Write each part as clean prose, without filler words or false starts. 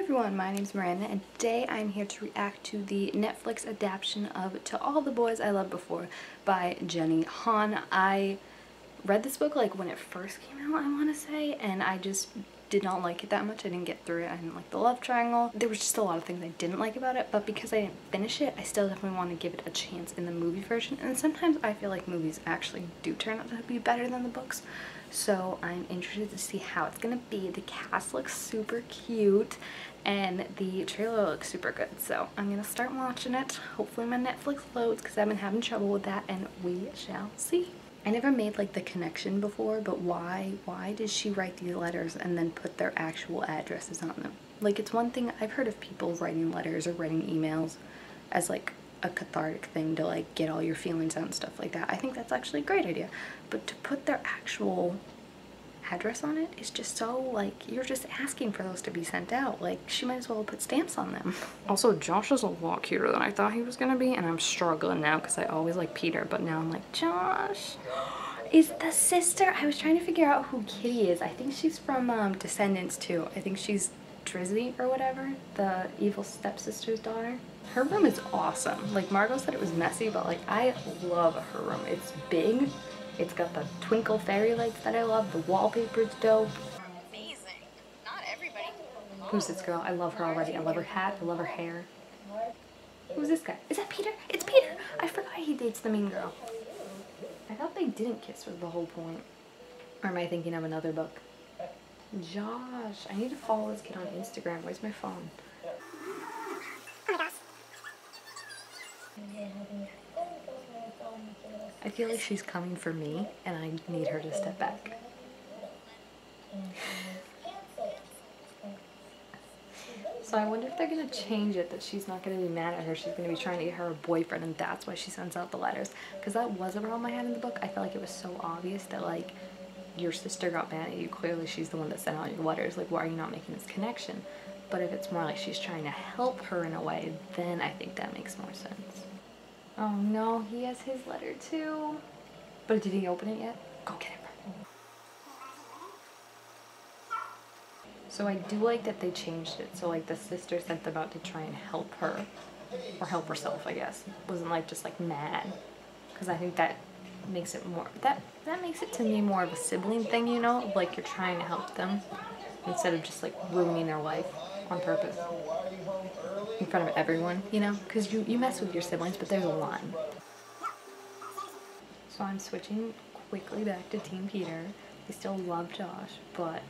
everyone, my name's Miranda and today I'm here to react to the Netflix adaptation of To All the Boys I Loved Before by Jenny Han. I read this book like when it first came out, I want to say, and I just did not like it that much. I didn't get through it. I didn't like the love triangle. There was just a lot of things I didn't like about it, but because I didn't finish it, I still definitely want to give it a chance in the movie version. And sometimes I feel like movies actually do turn out to be better than the books. So I'm interested to see how it's gonna be. The cast looks super cute and the trailer looks super good. So I'm gonna start watching it. Hopefully my Netflix loads because I've been having trouble with that, and we shall see. I never made like the connection before, but why did she write these letters and then put their actual addresses on them? Like, it's one thing, I've heard of people writing letters or writing emails as like a cathartic thing to like get all your feelings out and stuff like that. I think that's actually a great idea, but to put their actual address on it is just so like, you're just asking for those to be sent out. Like, she might as well put stamps on them. Also, Josh is a lot cuter than I thought he was gonna be, and I'm struggling now because I always like Peter, but now I'm like, Josh is the sister. I was trying to figure out who Kitty is. I think she's from Descendants too. I think she's Drizzy or whatever, the evil stepsister's daughter. Her room is awesome. Like, Margot said it was messy, but like, I love her room. It's big. It's got the twinkle fairy lights that I love. The wallpaper's dope. Amazing. Not everybody. Who's this girl? I love her already. I love her hat. I love her hair. Who's this guy? Is that Peter? It's Peter! I forgot he dates the mean girl. I thought they didn't kiss was the whole point. Or am I thinking of another book? Josh. I need to follow this kid on Instagram. Where's my phone? I feel like she's coming for me, and I need her to step back. So I wonder if they're gonna change it, that she's not gonna be mad at her, she's gonna be trying to get her a boyfriend, and that's why she sends out the letters. Because that was a problem I had in the book. I felt like it was so obvious that like, your sister got mad at you, clearly she's the one that sent out your letters, like why are you not making this connection? But if it's more like she's trying to help her in a way, then I think that makes more sense. Oh no, he has his letter too. But did he open it yet? Go get it. So I do like that they changed it. So like, the sister sent them out to try and help her. Or help herself, I guess. It wasn't like just like mad. Because I think that makes it more, that makes it to me more of a sibling thing, you know? Like, you're trying to help them instead of just like ruining their life on purpose. In front of everyone, you know? Because you mess with your siblings, but there's a line. So I'm switching quickly back to Team Peter. I still love Josh, but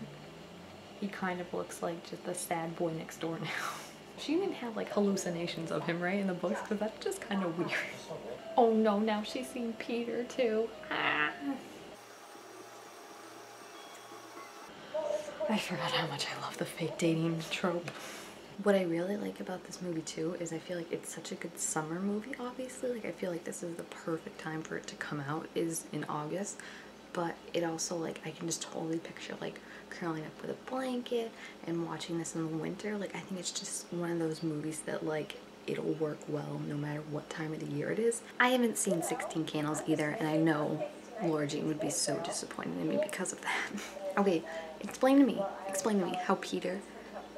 he kind of looks like just the sad boy next door now. She didn't have like hallucinations of him, right, in the books? Because that's just kind of weird. Oh no, now she's seen Peter too. Ah. I forgot how much I love the fake dating trope. What I really like about this movie too is I feel like it's such a good summer movie, obviously. Like, I feel like this is the perfect time for it to come out, is in August. But it also, like, I can just totally picture like curling up with a blanket and watching this in the winter. Like, I think it's just one of those movies that like, it'll work well no matter what time of the year it is. I haven't seen 16 Candles either, and I know Laura Jean would be so disappointed in me because of that. Okay, explain to me how Peter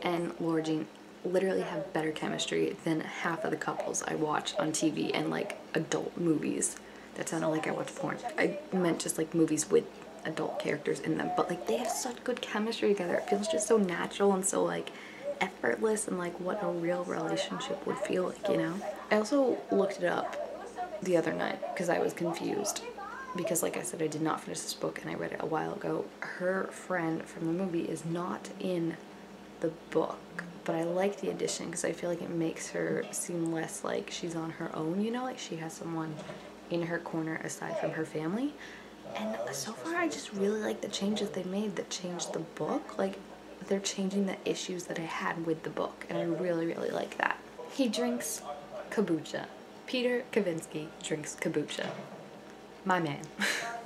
and Laura Jean literally have better chemistry than half of the couples I watch on TV and like adult movies. That sounded like I watch porn. I meant just like movies with adult characters in them, but like, they have such good chemistry together. It feels just so natural and so like effortless, and like what a real relationship would feel like, you know? I also looked it up the other night because I was confused, because like I said, I did not finish this book and I read it a while ago. Her friend from the movie is not in the book, but I like the addition because I feel like it makes her seem less like she's on her own, you know? Like, she has someone in her corner aside from her family. And so far I just really like the changes they made that changed the book. Like, they're changing the issues that I had with the book, and I really, really like that. He drinks kombucha. Peter Kavinsky drinks kombucha. My man.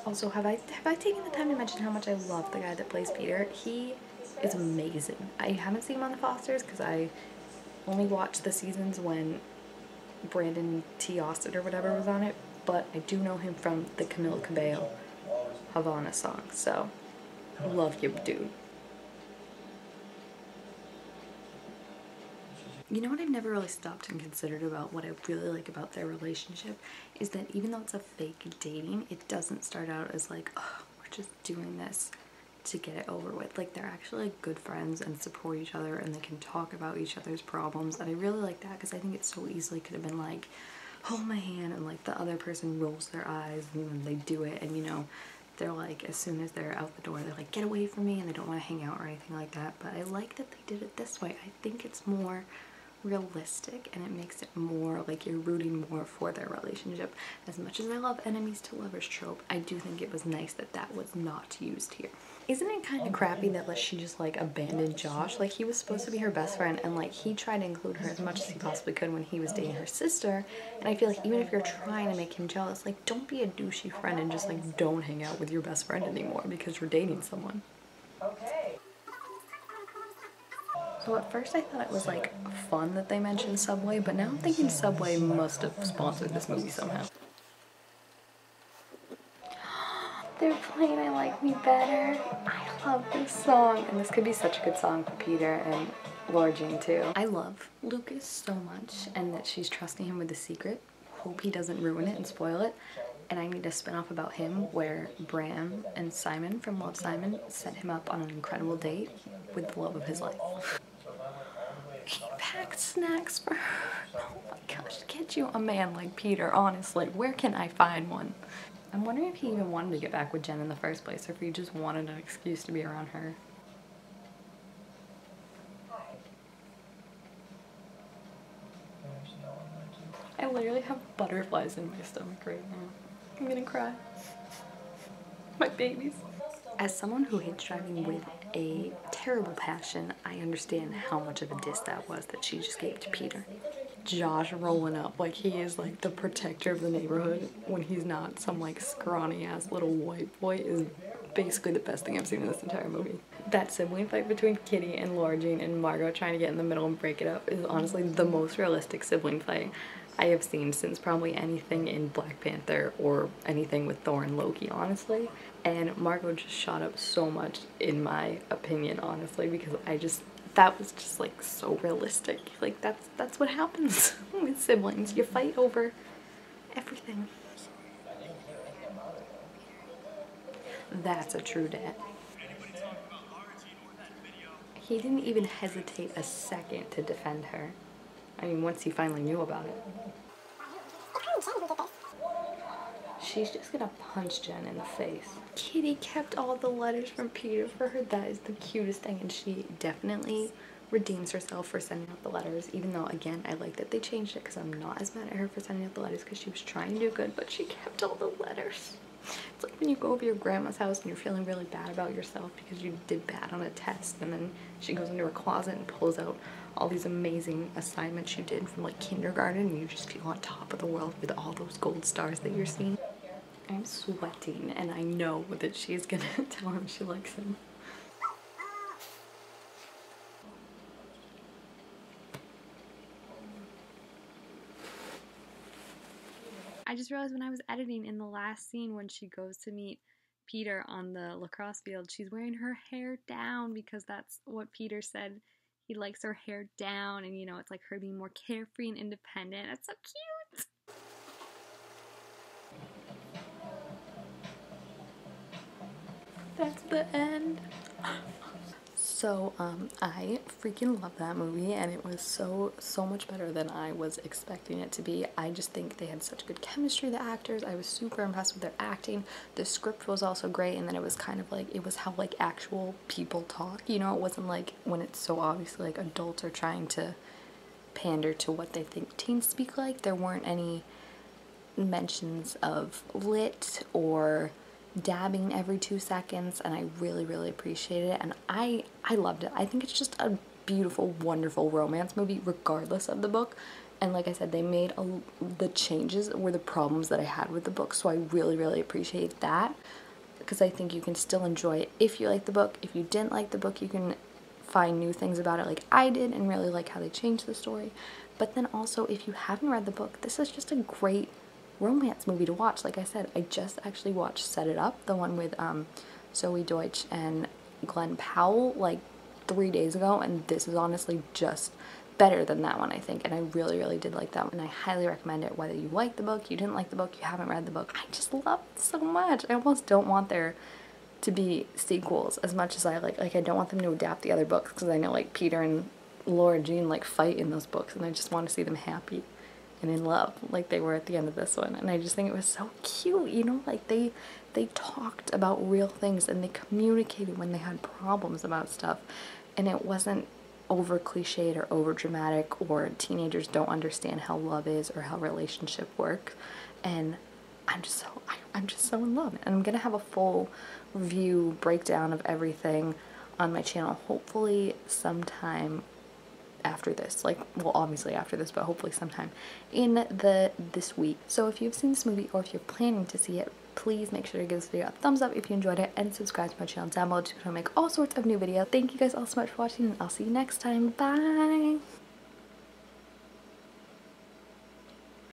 Also, have I taken the time to mention how much I love the guy that plays Peter? He is amazing. I haven't seen him on The Fosters because I only watched the seasons when Brandon T. Austin or whatever was on it, but I do know him from the Camila Cabello Havana song, so love you, dude. You know what I've never really stopped and considered about what I really like about their relationship is that even though it's a fake dating, it doesn't start out as like, oh, we're just doing this to get it over with. Like, they're actually like good friends and support each other, and they can talk about each other's problems, and I really like that because I think it so easily could have been like, hold my hand, and like the other person rolls their eyes and then they do it, and you know, they're like, as soon as they're out the door, they're like, get away from me, and they don't want to hang out or anything like that. But I like that they did it this way. I think it's more realistic, and it makes it more like you're rooting more for their relationship. As much as I love enemies to lovers trope, I do think it was nice that that was not used here. Isn't it kind of crappy that she just like abandoned Josh? Like, he was supposed to be her best friend, and like he tried to include her as much as he possibly could when he was dating her sister, and I feel like even if you're trying to make him jealous, like, don't be a douchey friend and just like don't hang out with your best friend anymore because you're dating someone. So at first I thought it was like fun that they mentioned Subway, but now I'm thinking Subway must have sponsored this movie somehow. They're playing I Like Me Better. I love this song. And this could be such a good song for Peter and Laura Jean too. I love Lucas so much, and that she's trusting him with the secret. Hope he doesn't ruin it and spoil it. And I need a spin-off about him where Bram and Simon from Love, Simon set him up on an incredible date with the love of his life. He packed snacks for her. Oh my gosh, get you a man like Peter, honestly. Where can I find one? I'm wondering if he even wanted to get back with Jen in the first place, or if he just wanted an excuse to be around her. I literally have butterflies in my stomach right now. I'm gonna cry. My babies. As someone who hates driving with a terrible passion, I understand how much of a diss that was that she just gave to Peter. Josh rolling up like he is like the protector of the neighborhood when he's not some like scrawny ass little white boy is basically the best thing I've seen in this entire movie. That sibling fight between Kitty and Laura Jean and Margot trying to get in the middle and break it up is honestly the most realistic sibling fight I have seen since probably anything in Black Panther or anything with Thor and Loki, honestly. And Margot just shot up so much in my opinion, honestly, because that was just like so realistic. Like, that's what happens with siblings. You fight over everything. That's a true dad. He didn't even hesitate a second to defend her. I mean, once he finally knew about it. She's just gonna punch Jen in the face. Kitty kept all the letters from Peter for her. That is the cutest thing, and she definitely redeems herself for sending out the letters, even though, again, I like that they changed it because I'm not as mad at her for sending out the letters because she was trying to do good, but she kept all the letters. It's like when you go over your grandma's house and you're feeling really bad about yourself because you did bad on a test, and then she goes into her closet and pulls out all these amazing assignments you did from like kindergarten, and you just feel on top of the world with all those gold stars that you're seeing. I'm sweating, and I know that she's gonna tell him she likes him. I just realized when I was editing in the last scene when she goes to meet Peter on the lacrosse field, she's wearing her hair down because that's what Peter said. He likes her hair down, and you know, it's like her being more carefree and independent. That's so cute! That's the end. So, I freaking love that movie, and it was so much better than I was expecting it to be. I just think they had such good chemistry, the actors. I was super impressed with their acting. The script was also great, and then it was kind of like, it was how like actual people talk, you know? It wasn't like when it's so obviously like adults are trying to pander to what they think teens speak like. There weren't any mentions of lit or dabbing every 2 seconds, and I really appreciated it, and I loved it. I think it's just a beautiful, wonderful romance movie regardless of the book, and like I said, they made the changes were the problems that I had with the book, so I really appreciate that, because I think you can still enjoy it if you like the book. If you didn't like the book, you can find new things about it like I did and really like how they changed the story. But then also, if you haven't read the book, this is just a great romance movie to watch. Like I said, I just actually watched Set It Up, the one with Zoe Deutsch and Glenn Powell, like 3 days ago, and this is honestly just better than that one, I think, and I really, really did like that one, and I highly recommend it, whether you like the book, you didn't like the book, you haven't read the book. I just love it so much. I almost don't want there to be sequels as much as I like I don't want them to adapt the other books, because I know like Peter and Laura Jean like fight in those books, and I just want to see them happy and in love like they were at the end of this one. And I just think it was so cute, you know, like they talked about real things and they communicated when they had problems about stuff, and it wasn't over cliched or over dramatic, or teenagers don't understand how love is or how relationship works. And I'm just so in love. And I'm gonna have a full review breakdown of everything on my channel, hopefully sometime after this, like, well, obviously after this, but hopefully sometime in this week. So if you've seen this movie, or if you're planning to see it, please make sure to give this video a thumbs up if you enjoyed it, and subscribe to my channel down below to make all sorts of new videos. Thank you guys all so much for watching, and I'll see you next time. Bye!